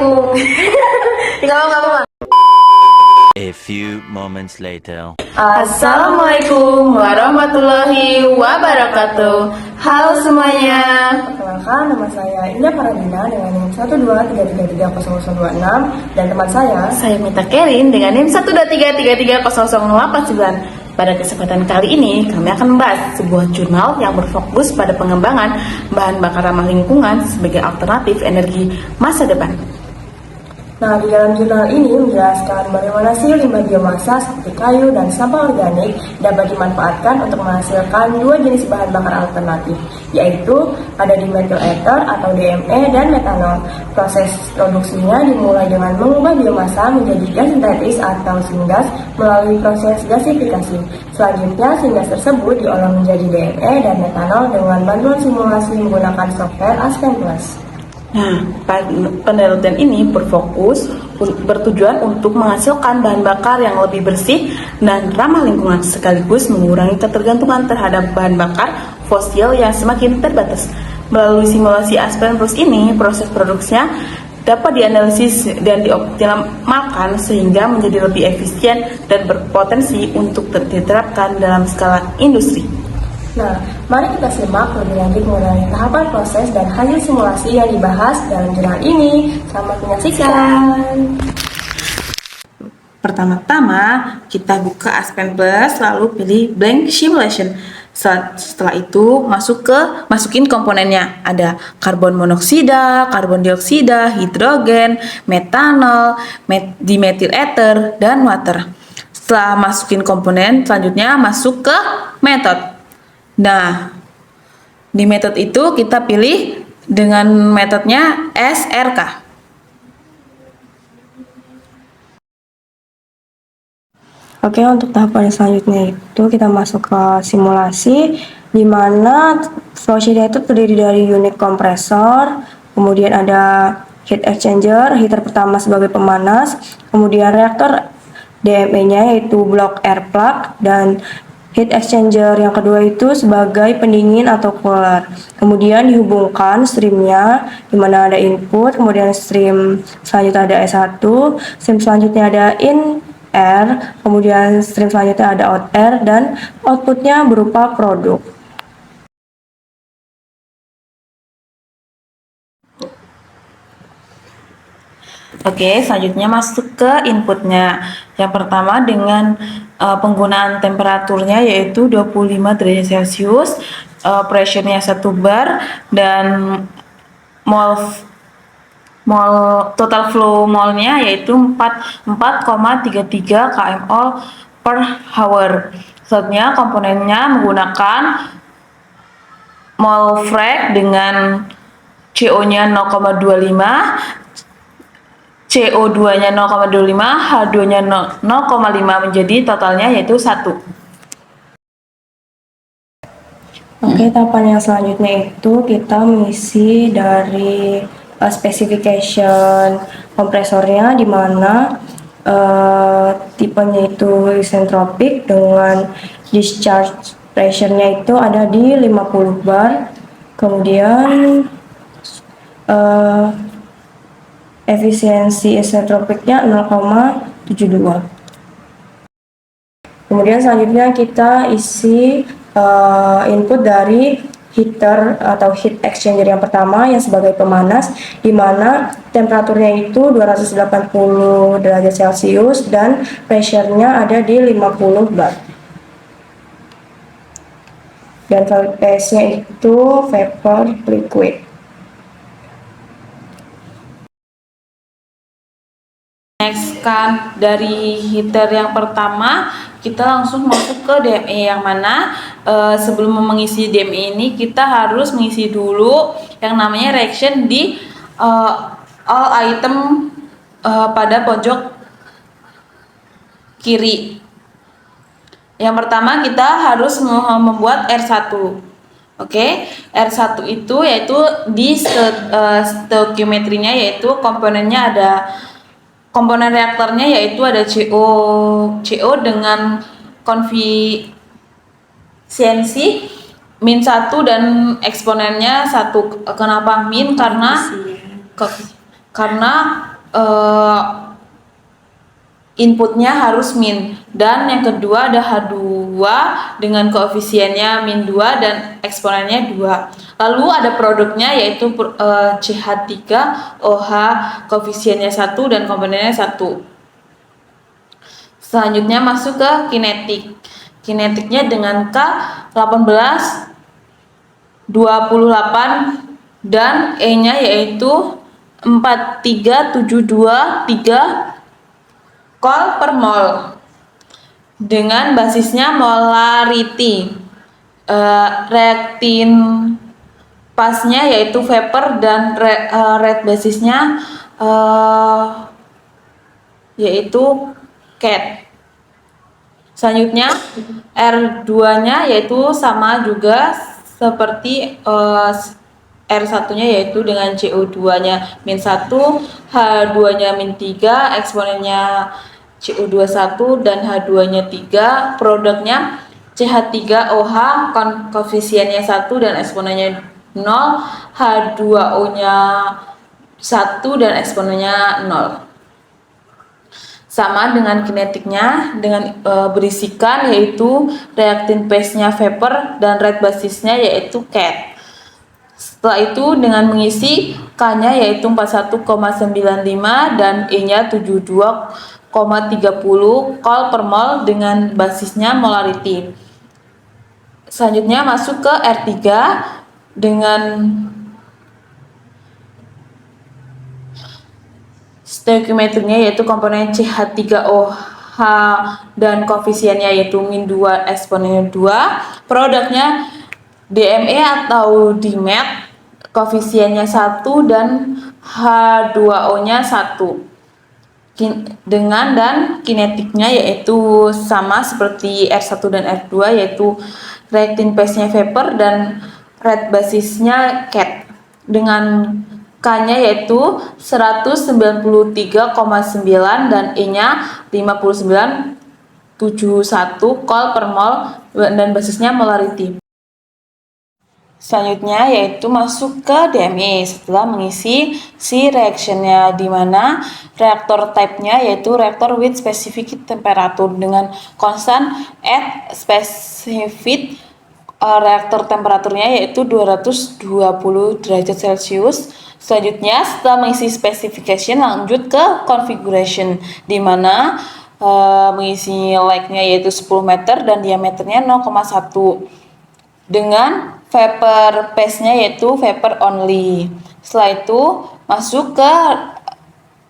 Assalamualaikum. Nggak apa-apa. A few moments later. Assalamualaikum warahmatullahi wabarakatuh. Halo semuanya. Perkenalkan, nama saya Indah Paradina dengan NIM 123333026 dan teman saya Mita Kerin dengan NIM 123333089. Pada kesempatan kali ini, kami akan membahas sebuah jurnal yang berfokus pada pengembangan bahan bakar ramah lingkungan sebagai alternatif energi masa depan. Nah, di dalam jurnal ini menjelaskan bagaimana sih limbah biomasa seperti kayu dan sampah organik dapat dimanfaatkan untuk menghasilkan dua jenis bahan bakar alternatif, yaitu ada dimethyl ether atau DME dan metanol. Proses produksinya dimulai dengan mengubah biomasa menjadi gas sintetis atau syngas melalui proses gasifikasi. Selanjutnya, syngas tersebut diolah menjadi DME dan metanol dengan bantuan simulasi menggunakan software Aspen Plus. Nah, penelitian ini bertujuan untuk menghasilkan bahan bakar yang lebih bersih dan ramah lingkungan, sekaligus mengurangi ketergantungan terhadap bahan bakar fosil yang semakin terbatas. Melalui simulasi Aspen Plus ini, proses produksinya dapat dianalisis dan dioptimalkan sehingga menjadi lebih efisien dan berpotensi untuk diterapkan dalam skala industri. Nah, mari kita simak lebih lanjut mengenai tahapan proses dan hasil simulasi yang dibahas dalam jurnal ini. Selamat menyaksikan. Pertama-tama, kita buka Aspen Plus, lalu pilih Blank Simulation. Setelah itu, masukin komponennya. Ada karbon monoksida, karbon dioksida, hidrogen, metanol, dimethyl ether, dan water. Setelah masukin komponen, selanjutnya masuk ke metode. Nah, di metode itu kita pilih dengan metodenya SRK. Oke, untuk tahapan selanjutnya itu kita masuk ke simulasi, di mana flowsheetnya itu terdiri dari unit kompresor, kemudian ada heat exchanger, heater pertama sebagai pemanas, kemudian reaktor DME-nya yaitu block air plug, dan heat exchanger yang kedua itu sebagai pendingin atau cooler. Kemudian dihubungkan streamnya, di mana ada input, kemudian stream selanjutnya ada S1, stream selanjutnya ada in air, kemudian stream selanjutnya ada out air, dan outputnya berupa produk. Oke, selanjutnya masuk ke inputnya. Yang pertama dengan penggunaan temperaturnya yaitu 25 derajat Celcius, pressure-nya 1 bar, dan total flow mol-nya yaitu 4,33 kmol per hour. Selanjutnya komponennya menggunakan mol frac dengan CO-nya 0,25, CO2-nya 0,25, H2-nya 0,5 menjadi totalnya yaitu 1. Oke, tahapan yang selanjutnya itu kita mengisi dari specification kompresornya, di mana tipenya itu isentropic dengan discharge pressure-nya itu ada di 50 bar. Kemudian efisiensi isentropiknya 0,72. Kemudian selanjutnya kita isi input dari heater atau heat exchanger yang pertama yang sebagai pemanas, di mana temperaturnya itu 280 derajat Celcius dan pressure-nya ada di 50 bar. Dan phase-nya itu vapor liquid. Next kan dari heater yang pertama kita langsung masuk ke DME, yang mana sebelum mengisi DME ini kita harus mengisi dulu yang namanya reaction di all item pada pojok kiri. Yang pertama kita harus membuat R1. Oke, R1 itu yaitu di stoikiometrinya, yaitu komponennya ada komponen reaktornya yaitu ada CO dengan koefisiensi -1 dan eksponennya 1. Kenapa min? Karena eh, inputnya harus min, dan yang kedua ada H2 dengan koefisiennya min 2 dan eksponennya 2. Lalu ada produknya yaitu CH3OH, koefisiennya 1 dan komponennya 1. Selanjutnya masuk ke kinetik. Kinetiknya dengan K 18, 28 dan E-nya yaitu 43723 kol per mol dengan basisnya molarity. Reaktin pasnya yaitu vapor dan rate basisnya yaitu cat. Selanjutnya R2-nya yaitu sama juga seperti R1-nya yaitu dengan CO2-nya min 1, H2-nya min 3, eksponennya CO2 1 dan H2-nya 3, produknya CH3OH, koefisiennya 1 dan eksponennya 0, H2O-nya 1 dan eksponennya 0. Sama dengan kinetiknya dengan berisikan yaitu reaktin phase-nya vapor dan rate basisnya yaitu cat. Setelah itu dengan mengisi K-nya yaitu 41,95 dan E-nya 72,30 kol per mol dengan basisnya molarity. Selanjutnya masuk ke R3 dengan stoichiometrinya yaitu komponen CH3OH dan koefisiennya yaitu min 2 eksponennya 2. Produknya DME atau DMAT, koefisiennya 1 dan H2O-nya 1. Dengan dan kinetiknya yaitu sama seperti R1 dan R2 yaitu reaktin phase-nya vapor dan rate basisnya cat. Dengan K-nya yaitu 193,9 dan E-nya 59,71 kol per mol dan basisnya molarity. Selanjutnya yaitu masuk ke DME setelah mengisi si reactionnya, di mana reaktor type-nya yaitu reaktor with specific temperature dengan constant at specific reaktor temperaturnya yaitu 220 derajat Celcius. Selanjutnya setelah mengisi specification lanjut ke configuration, di mana mengisi length-nya yaitu 10 meter dan diameternya 0,1 dengan vapor phase-nya yaitu vapor only. Setelah itu masuk ke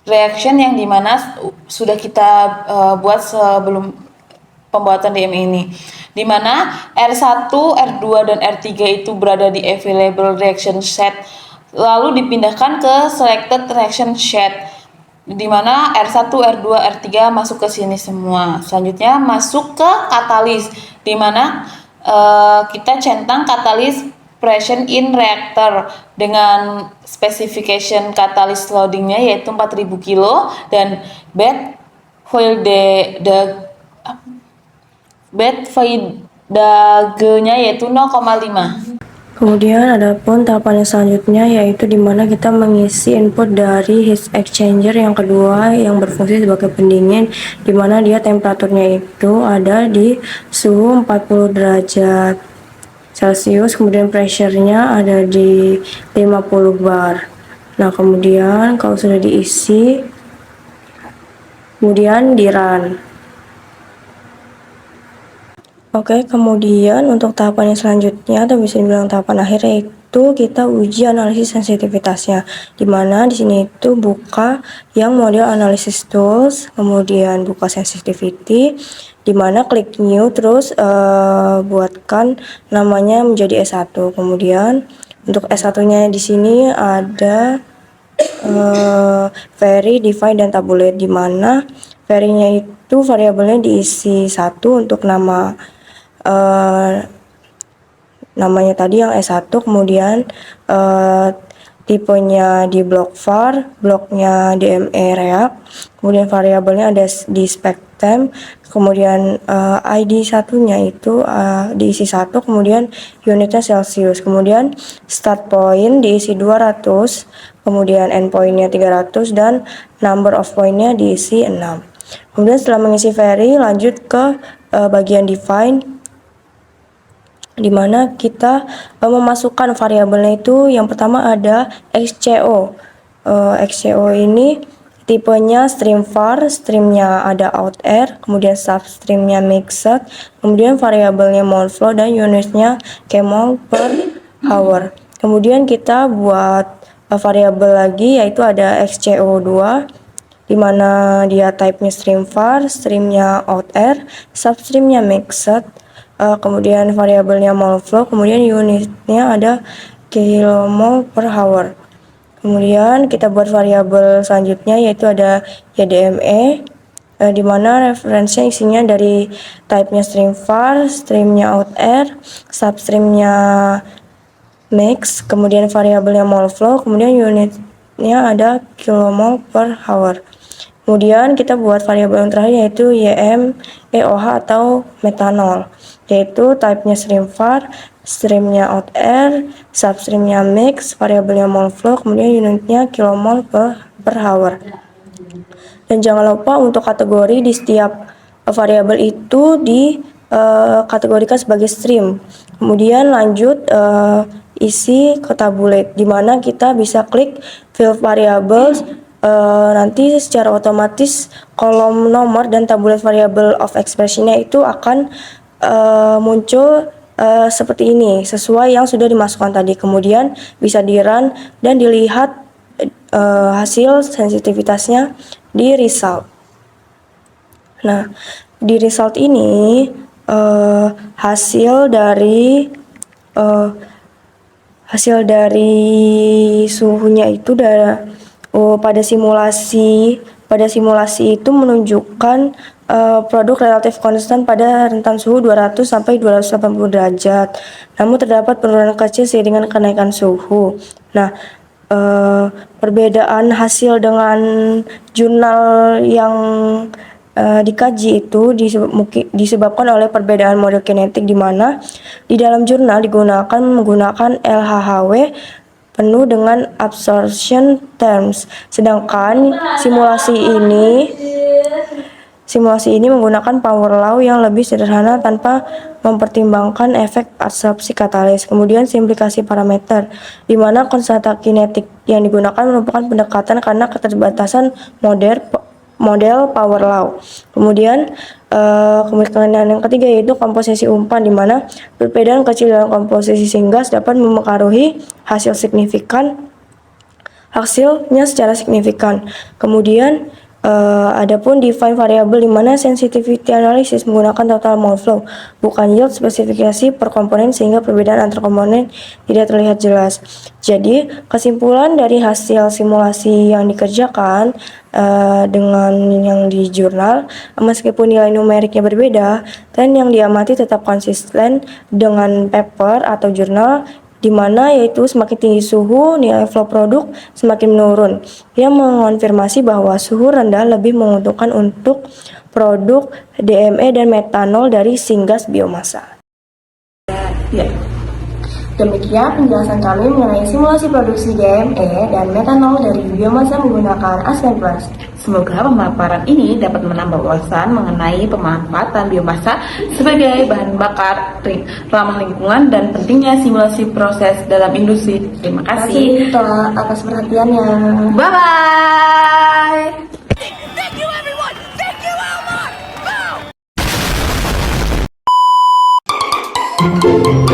reaction yang dimana sudah kita buat sebelum pembuatan DME ini, dimana R1, R2 dan R3 itu berada di available reaction set lalu dipindahkan ke selected reaction set, dimana R1, R2, R3 masuk ke sini semua. Selanjutnya masuk ke katalis, dimana kita centang katalis pression in reactor dengan specification katalis loadingnya yaitu 4000 kilo dan bed voidage-nya yaitu 0,5. Kemudian ada pun tahapan yang selanjutnya yaitu dimana kita mengisi input dari heat exchanger yang kedua yang berfungsi sebagai pendingin, dimana dia temperaturnya itu ada di suhu 40 derajat Celcius, kemudian pressure-nya ada di 50 bar. Nah kemudian kalau sudah diisi kemudian di run. Oke, kemudian untuk tahapan yang selanjutnya atau bisa dibilang tahapan akhir yaitu kita uji analisis sensitivitasnya. Dimana di sini itu buka yang model analysis tools, kemudian buka sensitivity, dimana klik new terus buatkan namanya menjadi S1. Kemudian untuk S1-nya di sini ada vary, divide, dan tabulate, dimana vary-nya itu variabelnya diisi 1 untuk namanya tadi yang S1, kemudian tipenya di blok var, bloknya DME React, kemudian variabelnya ada di spectem, kemudian ID satunya itu diisi 1, kemudian unitnya Celsius, kemudian start point diisi 200, kemudian endpointnya 300, dan number of pointnya diisi 6. Kemudian setelah mengisi vary, lanjut ke bagian define, di mana kita memasukkan variabelnya itu. Yang pertama ada XCO. XCO ini tipenya stream var, streamnya ada outr, kemudian substreamnya mixed, kemudian variabelnya mole flow dan unitnya kmol per hour. Kemudian kita buat variabel lagi, yaitu ada XCO2, di mana dia type-nya stream var, streamnya outr, substreamnya mixed, kemudian variabelnya mole flow, kemudian unitnya ada kilomol per hour. Kemudian kita buat variabel selanjutnya, yaitu ada YDME, di mana referensinya isinya dari type-nya stream var, streamnya outr, substreamnya mix, kemudian variabelnya mole flow, kemudian unitnya ada kilomol per hour. Kemudian kita buat variabel yang terakhir, yaitu YMEOH atau metanol, yaitu type-nya stream var, streamnya outr, substreamnya mix, variabelnya mole flow, kemudian unitnya kilomol per hour. Dan jangan lupa untuk kategori di setiap variabel itu dikategorikan sebagai stream. Kemudian lanjut isi ke tabulate, di mana kita bisa klik fill variables. Nanti secara otomatis kolom nomor dan tabulate variable of expressionnya itu akan muncul seperti ini, sesuai yang sudah dimasukkan tadi. Kemudian bisa di run dan dilihat hasil sensitivitasnya di result. Nah, di result ini hasil dari suhunya itu pada simulasi itu menunjukkan produk relatif konstan pada rentan suhu 200 sampai 280 derajat. Namun terdapat penurunan kecil seiring dengan kenaikan suhu. Nah, perbedaan hasil dengan jurnal yang dikaji itu disebabkan oleh perbedaan model kinetik, di mana di dalam jurnal menggunakan LHHW penuh dengan absorption terms, sedangkan simulasi ini menggunakan power law yang lebih sederhana tanpa mempertimbangkan efek absorpsi katalis. Kemudian simplikasi parameter, di mana konstanta kinetik yang digunakan merupakan pendekatan karena keterbatasan model power law. Kemudian kemungkinan yang ketiga yaitu komposisi umpan, di mana perbedaan kecil dalam komposisi gas dapat mempengaruhi hasilnya secara signifikan. Kemudian adapun define variable, di mana sensitivity analysis menggunakan total mole flow, bukan yield spesifikasi per komponen, sehingga perbedaan antar komponen tidak terlihat jelas. Jadi kesimpulan dari hasil simulasi yang dikerjakan dengan yang di jurnal, meskipun nilai numeriknya berbeda, tren yang diamati tetap konsisten dengan paper atau jurnal, di mana yaitu semakin tinggi suhu, nilai flow produk semakin menurun, yang mengonfirmasi bahwa suhu rendah lebih menguntungkan untuk produk DME dan metanol dari syngas biomasa. Ya. Demikian penjelasan kami mengenai simulasi produksi DME dan metanol dari biomasa menggunakan Aspen Plus. Semoga pemaparan ini dapat menambah wawasan mengenai pemanfaatan biomasa sebagai bahan bakar ramah lingkungan dan pentingnya simulasi proses dalam industri. Terima kasih. Terima kasih atas perhatiannya. Bye-bye. Thank you, everyone! Thank you, Elmar! Boom!